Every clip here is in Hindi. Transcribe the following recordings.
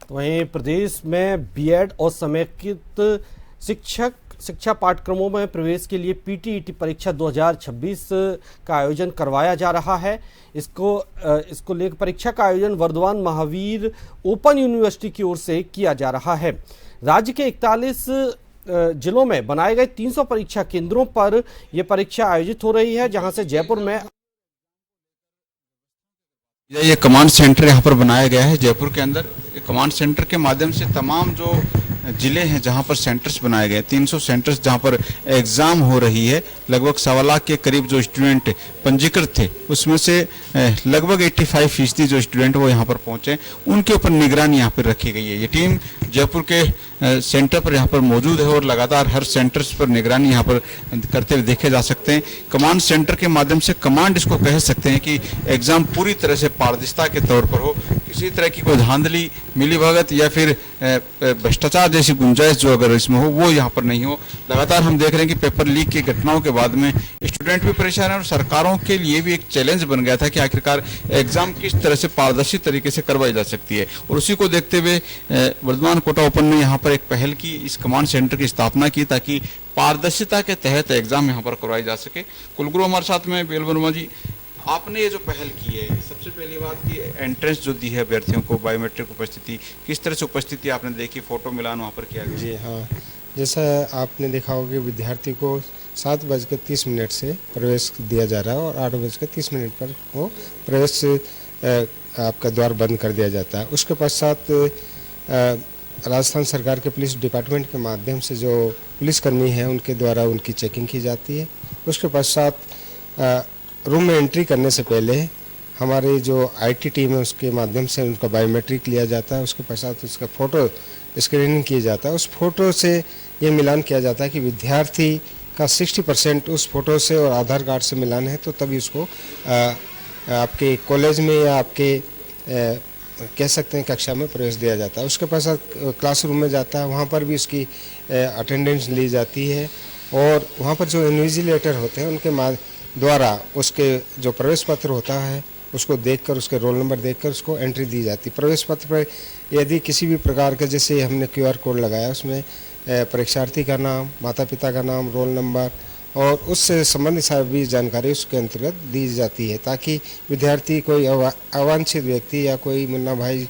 तो वहीं प्रदेश में बीएड और समेकित शिक्षा पाठ्यक्रमों में प्रवेश के लिए पीटीईटी परीक्षा 2026 का आयोजन करवाया जा रहा है। इसको लेकर परीक्षा का आयोजन वर्धमान महावीर ओपन यूनिवर्सिटी की ओर से किया जा रहा है। राज्य के 41 जिलों में बनाए गए 300 परीक्षा केंद्रों पर यह परीक्षा आयोजित हो रही है, जहां से जयपुर में ये कमांड सेंटर यहाँ पर बनाया गया है जयपुर के अंदर। कमांड सेंटर के माध्यम से तमाम जो जिले हैं जहाँ पर सेंटर्स बनाए गए, 300 सेंटर्स जहाँ पर एग्ज़ाम हो रही है, लगभग 1.25 लाख के करीब जो स्टूडेंट पंजीकृत थे, उसमें से लगभग 85% जो स्टूडेंट वो यहाँ पर पहुँचे, उनके ऊपर निगरानी यहाँ पर रखी गई है। ये टीम जयपुर के सेंटर पर यहाँ पर मौजूद है और लगातार हर सेंटर्स पर निगरानी यहाँ पर करते हुए देखे जा सकते हैं। कमांड सेंटर के माध्यम से कमांड इसको कह सकते हैं कि एग्ज़ाम पूरी तरह से पारदर्शिता के तौर पर हो, किसी तरह की कोई धांधली, मिलीभगत या फिर भ्रष्टाचार जैसी गुंजाइश जो अगर इसमें हो वो यहाँ पर नहीं हो। लगातार हम देख रहे हैं कि पेपर लीक की घटनाओं के बाद में स्टूडेंट भी परेशान है और सरकारों के लिए भी एक चैलेंज बन गया था कि आखिरकार एग्जाम किस तरह से पारदर्शी तरीके से करवाई जा सकती है। और उसी को देखते हुए वर्धमान कोटा ओपन ने यहाँ पर एक पहल की, इस कमांड सेंटर की स्थापना की ताकि पारदर्शिता के तहत एग्जाम यहाँ पर करवाई जा सके। कुलगुरु हमारे साथ में बेल वर्मा जी, आपने ये जो पहल की है, सबसे पहली बात की एंट्रेंस जो दी है अभ्यर्थियों को, बायोमेट्रिक उपस्थिति, किस तरह से उपस्थिति आपने देखी, फोटो मिलान वहाँ पर किया गया? जी हाँ, जैसा आपने देखा होगा कि विद्यार्थी को 7:30 से प्रवेश दिया जा रहा है और 8:30 पर वो प्रवेश आपका द्वार बंद कर दिया जाता है। उसके पश्चात राजस्थान सरकार के पुलिस डिपार्टमेंट के माध्यम से जो पुलिसकर्मी हैं उनके द्वारा उनकी चेकिंग की जाती है। उसके पश्चात रूम में एंट्री करने से पहले हमारी जो आईटी टीम है उसके माध्यम से उनका बायोमेट्रिक लिया जाता है। उसके पश्चात उसका फ़ोटो स्क्रीनिंग किया जाता है। उस फोटो से ये मिलान किया जाता है कि विद्यार्थी का 60% उस फोटो से और आधार कार्ड से मिलान है, तो तभी उसको आपके कॉलेज में या आपके कह सकते हैं कक्षा में प्रवेश दिया जाता है। उसके पश्चात क्लासरूम में जाता है, वहाँ पर भी उसकी अटेंडेंस ली जाती है और वहाँ पर जो इन्विजिलेटर होते हैं उनके द्वारा उसके जो प्रवेश पत्र होता है उसको देखकर, उसके रोल नंबर देखकर उसको एंट्री दी जाती है। प्रवेश पत्र पर यदि किसी भी प्रकार का, जैसे हमने QR कोड लगाया, उसमें परीक्षार्थी का नाम, माता पिता का नाम, रोल नंबर और उससे संबंधित सभी जानकारी उसके अंतर्गत दी जाती है, ताकि विद्यार्थी कोई अवांछित व्यक्ति या कोई मुन्ना भाई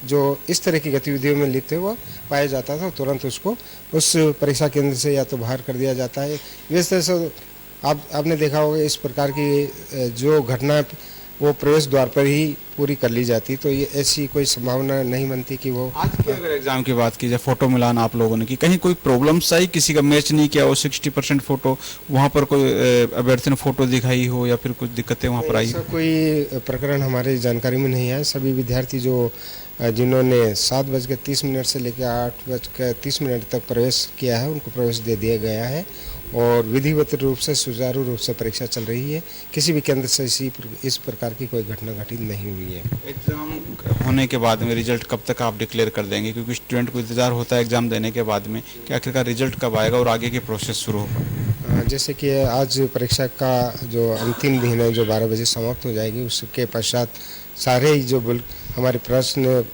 जो इस तरह की गतिविधियों में लिप्त है वो पाया जाता था, तुरंत उसको उस परीक्षा केंद्र से या तो बाहर कर दिया जाता है। इस तरह से आपने देखा होगा इस प्रकार की जो घटना वो प्रवेश द्वार पर ही पूरी कर ली जाती, तो ये ऐसी कोई संभावना नहीं बनती कि वो। आज की अगर एग्जाम की बात की जाए, फोटो मिलान आप लोगों ने की, कहीं कोई प्रॉब्लम्स आई, किसी का मैच नहीं किया हो 60% फोटो, वहाँ पर कोई अभ्यर्थी ने फोटो दिखाई हो या फिर कुछ दिक्कतें वहाँ पर आई? ऐसा कोई प्रकरण हमारी जानकारी में नहीं है। सभी विद्यार्थी जो जिन्होंने 7:30 से लेकर 8:30 तक प्रवेश किया है उनको प्रवेश दे दिया गया है और विधिवत रूप से सुचारू रूप से परीक्षा चल रही है। किसी भी केंद्र से इस प्रकार की कोई घटना घटित नहीं हुई है। एग्ज़ाम होने के बाद में रिजल्ट कब तक आप डिक्लेयर कर देंगे, क्योंकि स्टूडेंट को इंतजार होता है एग्ज़ाम देने के बाद में कि आखिरकार रिजल्ट कब आएगा और आगे की प्रोसेस शुरू होगा? जैसे कि आज परीक्षा का जो अंतिम दिन है जो 12 बजे समाप्त हो जाएगी, उसके पश्चात सारे ही जो हमारे प्रश्न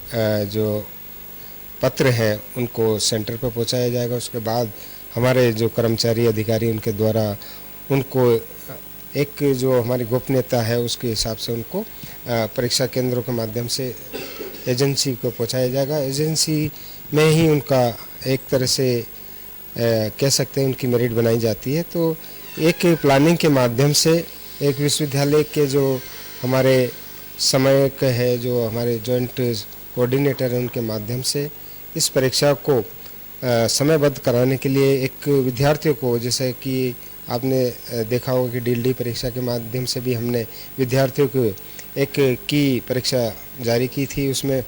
जो पत्र हैं उनको सेंटर पर पहुँचाया जाएगा। उसके बाद हमारे जो कर्मचारी अधिकारी उनके द्वारा उनको एक जो हमारी गोपनीयता है उसके हिसाब से उनको परीक्षा केंद्रों के माध्यम से एजेंसी को पहुंचाया जाएगा। एजेंसी में ही उनका एक तरह से कह सकते हैं उनकी मेरिट बनाई जाती है। तो एक प्लानिंग के माध्यम से एक विश्वविद्यालय के जो हमारे समयक है, जो हमारे जॉइंट कोऑर्डिनेटर हैं, उनके माध्यम से इस परीक्षा को समयबद्ध कराने के लिए एक विद्यार्थियों को, जैसे कि आपने देखा होगा कि DLD परीक्षा के माध्यम से भी हमने विद्यार्थियों को एक की परीक्षा जारी की थी। उसमें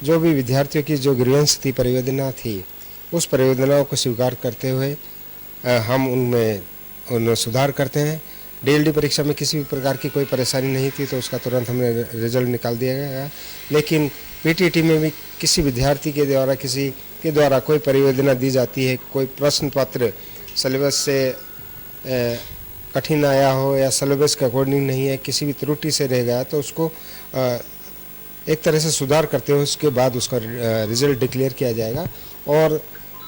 जो भी विद्यार्थियों की जो ग्रीवेंस थी, परिवेदना थी, उस परिवेदनाओं को स्वीकार करते हुए हम उनमें सुधार करते हैं। DLD परीक्षा में किसी भी प्रकार की कोई परेशानी नहीं थी तो उसका तुरंत हमने रिजल्ट निकाल दिया गया। लेकिन PTT में भी किसी विद्यार्थी के द्वारा कोई परिवेदना दी जाती है, कोई प्रश्न पत्र सिलेबस से कठिन आया हो या सिलेबस के अकॉर्डिंग नहीं है, किसी भी त्रुटि से रह गया, तो उसको एक तरह से सुधार करते हुए उसके बाद उसका रिजल्ट डिक्लेयर किया जाएगा और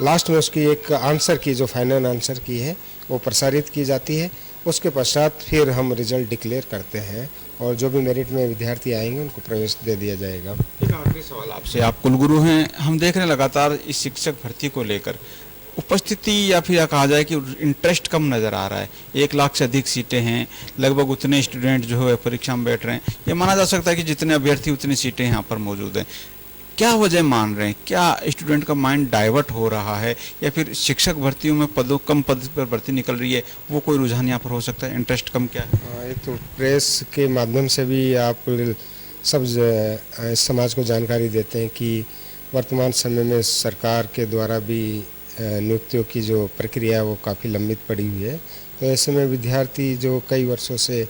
लास्ट में उसकी एक आंसर की जो फाइनल आंसर की है वो प्रसारित की जाती है। उसके पश्चात फिर हम रिजल्ट डिक्लेयर करते हैं और जो भी मेरिट में विद्यार्थी आएंगे उनको प्रवेश दे दिया जाएगा। एक आखिरी सवाल आपसे, आप कुलगुरु हैं, हम देख रहे हैं लगातार इस शिक्षक भर्ती को लेकर उपस्थिति या फिर कहा जाए कि इंटरेस्ट कम नज़र आ रहा है। 1 लाख से अधिक सीटें हैं, लगभग उतने स्टूडेंट जो है परीक्षा में बैठ रहे हैं। ये माना जा सकता है कि जितने अभ्यर्थी उतनी सीटें यहाँ पर मौजूद हैं। क्या वजह मान रहे हैं? क्या स्टूडेंट का माइंड डाइवर्ट हो रहा है या फिर शिक्षक भर्तियों में कम पद पर भर्ती निकल रही है, वो कोई रुझान यहाँ पर हो सकता है? इंटरेस्ट कम क्या है? ये तो प्रेस के माध्यम से भी आप सब समाज को जानकारी देते हैं कि वर्तमान समय में सरकार के द्वारा भी नियुक्तियों की जो प्रक्रिया है वो काफ़ी लंबित पड़ी हुई है। तो ऐसे में विद्यार्थी जो कई वर्षों से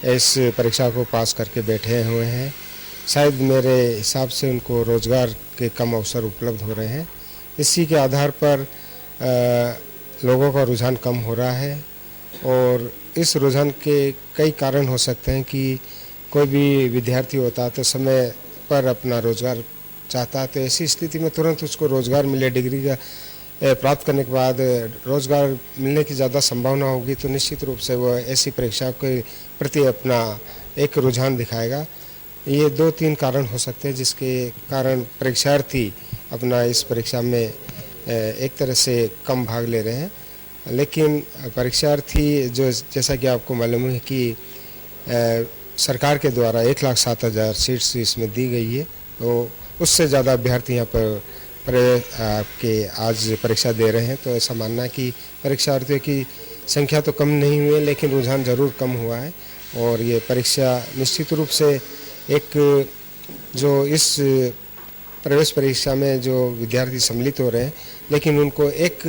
इस परीक्षा को पास करके बैठे हुए हैं, शायद मेरे हिसाब से उनको रोज़गार के कम अवसर उपलब्ध हो रहे हैं। इसी के आधार पर लोगों का रुझान कम हो रहा है और इस रुझान के कई कारण हो सकते हैं कि कोई भी विद्यार्थी होता है तो समय पर अपना रोज़गार चाहता है, तो ऐसी स्थिति में तुरंत उसको रोज़गार मिले, डिग्री का प्राप्त करने के बाद रोज़गार मिलने की ज़्यादा संभावना होगी तो निश्चित रूप से वो ऐसी परीक्षा के प्रति अपना एक रुझान दिखाएगा। ये 2-3 कारण हो सकते हैं जिसके कारण परीक्षार्थी अपना इस परीक्षा में एक तरह से कम भाग ले रहे हैं। लेकिन परीक्षार्थी जो जैसा कि आपको मालूम है कि सरकार के द्वारा 1,07,000 सीट्स इसमें दी गई है, तो उससे ज़्यादा अभ्यर्थी यहाँ पर आपके आज परीक्षा दे रहे हैं। तो ऐसा मानना है कि परीक्षार्थियों की संख्या तो कम नहीं हुई है लेकिन रुझान ज़रूर कम हुआ है और ये परीक्षा निश्चित रूप से एक जो इस प्रवेश परीक्षा में जो विद्यार्थी सम्मिलित हो रहे हैं लेकिन उनको एक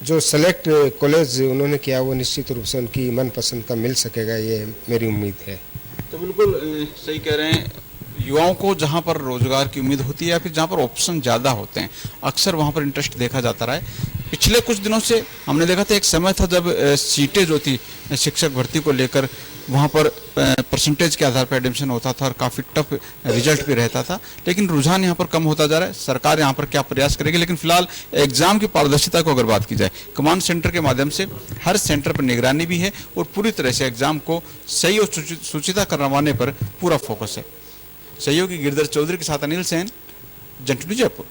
जो सेलेक्ट कॉलेज उन्होंने किया वो निश्चित रूप से उनकी मनपसंद का मिल सकेगा, ये मेरी उम्मीद है। तो बिल्कुल सही कह रहे हैं। युवाओं को जहाँ पर रोजगार की उम्मीद होती है या फिर जहाँ पर ऑप्शन ज़्यादा होते हैं अक्सर वहाँ पर इंटरेस्ट देखा जाता रहा है। पिछले कुछ दिनों से हमने देखा था, एक समय था जब सीटें जो थी शिक्षक भर्ती को लेकर वहाँ पर परसेंटेज के आधार पर एडमिशन होता था और काफ़ी टफ रिजल्ट भी रहता था, लेकिन रुझान यहाँ पर कम होता जा रहा है। सरकार यहाँ पर क्या प्रयास करेगी, लेकिन फिलहाल एग्जाम की पारदर्शिता को अगर बात की जाए, कमांड सेंटर के माध्यम से हर सेंटर पर निगरानी भी है और पूरी तरह से एग्जाम को सही और सुचिता करवाने पर पूरा फोकस है। सहयोगी गिरधर चौधरी के साथ अनिल सेन, जन टीवी जयपुर।